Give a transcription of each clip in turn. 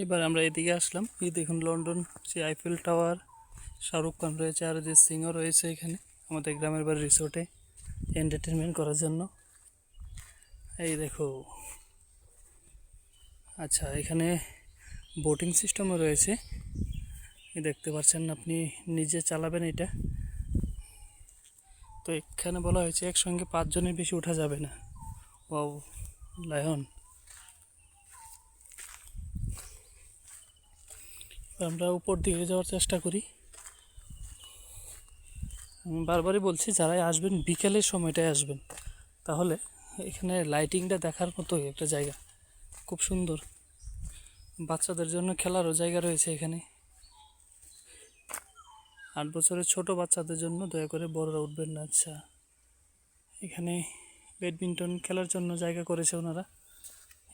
এবার আমরা এদিকে আসলাম। এই দেখুন লন্ডন, যে আইফেল টাওয়ার, শাহরুখ খান রয়েছে, অরিজিৎ সিংও রয়েছে এখানে আমাদের গ্রামের বাড়ি রিসোর্টে এন্টারটেনমেন্ট করার জন্য। এই দেখো, আচ্ছা এখানে বোটিং সিস্টেমও রয়েছে। এই দেখতে পাচ্ছেন, আপনি নিজে চালাবেন এটা। তো এখানে বলা হয়েছে একসঙ্গে 5 জনের বেশি ওঠা যাবে না। Wow, lion. আমরা উপর দিকে যাওয়ার চেষ্টা করি। আমি বারবারই বলছি, যারাই আসবেন বিকেলের সময়টায় আসবেন, তাহলে এখানে লাইটিংটা দেখার মতো একটা জায়গা, খুব সুন্দর। বাচ্চাদের জন্য খেলারও জায়গা রয়েছে এখানে। 8 বছরের ছোট বাচ্চাদের জন্য, দয়া করে বড়রা উঠবেন না। আচ্ছা, এখানে ব্যাডমিন্টন খেলার জন্য জায়গা করেছে ওনারা।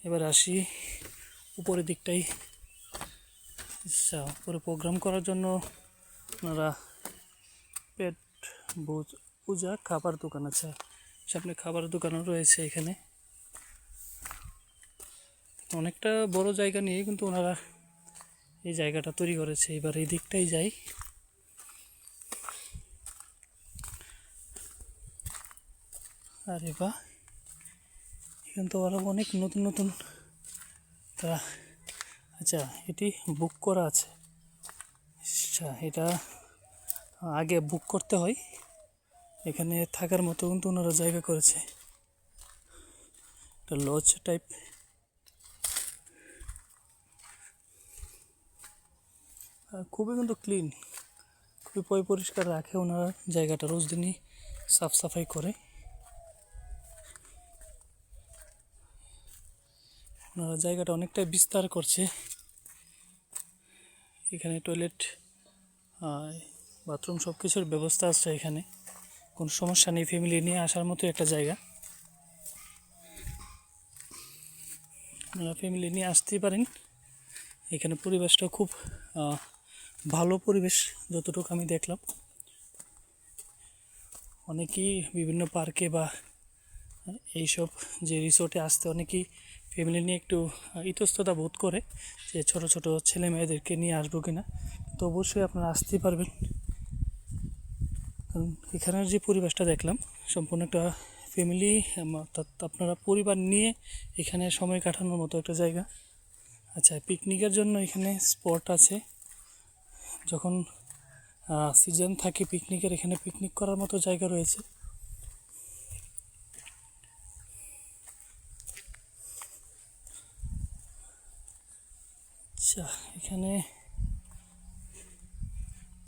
এবার আসি উপরের দিকটাই। আচ্ছা, উপরে প্রোগ্রাম করার জন্য ওনারা পেট পূজা খাবার দোকান আছে, সামনে খাবার দোকানও রয়েছে এখানে। অনেকটা বড় জায়গা নিয়ে কিন্তু ওনারা এই জায়গাটা তৈরি করেছে। এবার এই দিকটাই যাই। আরে বাহ, এখানে তো আরও অনেক নতুন নতুন তারা। আচ্ছা, এটি বুক করা আছে। আচ্ছা, এটা আগে বুক করতে হয়। এখানে থাকার মতো কিন্তু ওনারা জায়গা করেছে, একটা লজ টাইপ। খুবই কিন্তু ক্লিন, খুবই পরিষ্কার রাখে ওনারা জায়গাটা, রোজ দিনই সাফ সাফাই করে ওনারা। জায়গাটা অনেকটাই বিস্তার করছে। এখানে টয়লেট, বাথরুম সব কিছুর ব্যবস্থা আছে এখানে, কোনো সমস্যা নেই। ফ্যামিলি নিয়ে আসার মতো একটা জায়গা, আপনারা ফ্যামিলি নিয়ে আসতেই পারেন। এখানে পরিবেশটা খুব ভালো পরিবেশ, যতটুকু আমি দেখলাম। অনেকেই বিভিন্ন পার্কে বা এইসব যে রিসোর্টে আসতে অনেকেই ফ্যামিলি নিয়ে একটু ইতস্ততা বোধ করে, যে ছোট ছোট ছেলে মেয়েদেরকে নিয়ে আসবো কিনা। তো অবশ্যই আপনারা আসতেই পারবেন, কারণ এখানের যে পরিবেশটা দেখলাম সম্পূর্ণ একটা ফ্যামিলি, অর্থাৎ আপনারা পরিবার নিয়ে এখানে সময় কাটানোর মতো একটা জায়গা। আচ্ছা, পিকনিকের জন্য এখানে স্পট আছে। যখন সিজন থাকে পিকনিকের, এখানে পিকনিক করার মতো জায়গা রয়েছে। আচ্ছা, এখানে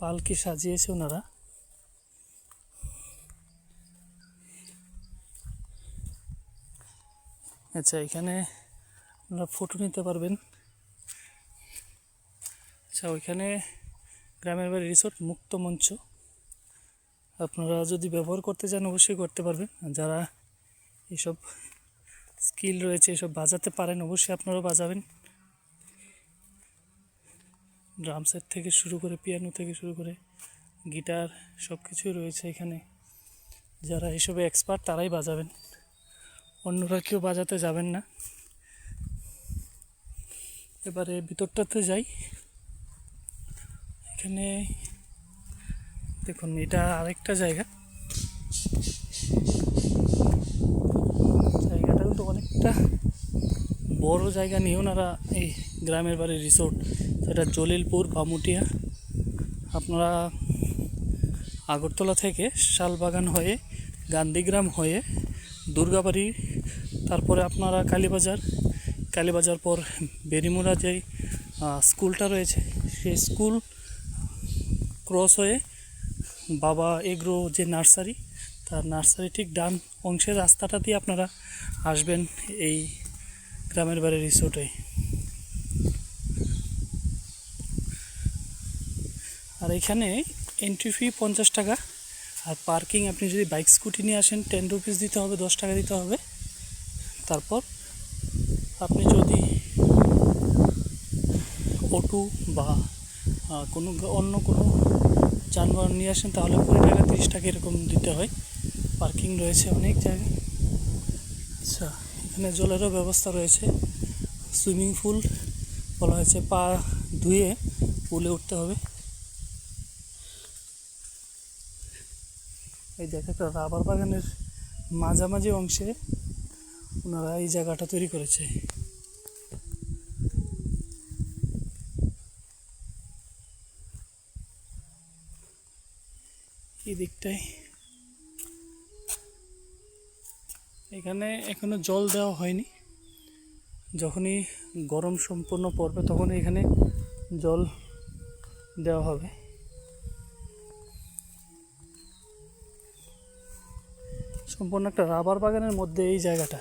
পালকি সাজিয়েছে ওনারা। আচ্ছা, এখানে আপনারা ফটো নিতে পারবেন। আচ্ছা, ওইখানে গ্রামের বাড়ি রিসোর্ট মুক্ত মঞ্চ, আপনারা যদি ব্যবহার করতে চান অবশ্যই করতে পারবেন। যারা এসব স্কিল রয়েছে, এসব বাজাতে পারেন, অবশ্যই আপনারাও বাজাবেন। ড্রাম সেট থেকে শুরু করে, পিয়ানো থেকে শুরু করে গিটার, সব কিছুই রয়েছে এখানে। যারা এসবে এক্সপার্ট তারাই বাজাবেন, অন্যরা কেউ বাজাতে যাবেন না। এবারে ভিতরটাতে যাই। এখানে দেখুন, এটা আরেকটা জায়গাটা কিন্তু অনেকটা বড় জায়গা নিয়ে ওনারা এই গ্রামের বাড়ি রিসোর্ট, সেটা জলিলপুর বামুটিয়া। আপনারা আগরতলা থেকে শালবাগান হয়ে, গান্ধীগ্রাম হয়ে, দুর্গাবাড়ি, তারপরে আপনারা কালীবাজার পর বেরিমুড়া যে স্কুলটা রয়েছে, সেই স্কুল ক্রস হয়ে বাবা এগ্রো যে নার্সারি, তার নার্সারি ঠিক ডান অংশের রাস্তাটা দিয়ে আপনারা আসবেন এই গ্রামের বাড়ি রিসোর্টে। আর এখানে এন্ট্রি ফি 50 টাকা, আর পার্কিং আপনি যদি বাইক স্কুটি নিয়ে আসেন 10 রুপিস দিতে হবে, 10 টাকা দিতে হবে। তারপর আপনি যদি অটো বা অন্য কোনো যানবাহন নিয়ে আসেন তাহলে 20 টাকা 30 টাকা এরকম দিতে হয়। পার্কিং রয়েছে অনেক জায়গায়। আচ্ছা, এখানে জলেরও ব্যবস্থা রয়েছে, সুইমিং পুল বলা হয়েছে পা ধুয়ে পুলে উঠতে হবে। এই দেখো একটা রাবার বাগানের মাঝামাঝি অংশে ওনারা এই জায়গাটা তৈরি করেছে। এই দিকটায় এখানে এখনো জল দেওয়া হয়নি, যখনই গরম সম্পূর্ণ পড়বে তখন এখানে জল দেওয়া হবে। সম্পূর্ণ একটা রাবার বাগানের মধ্যে এই জায়গাটা।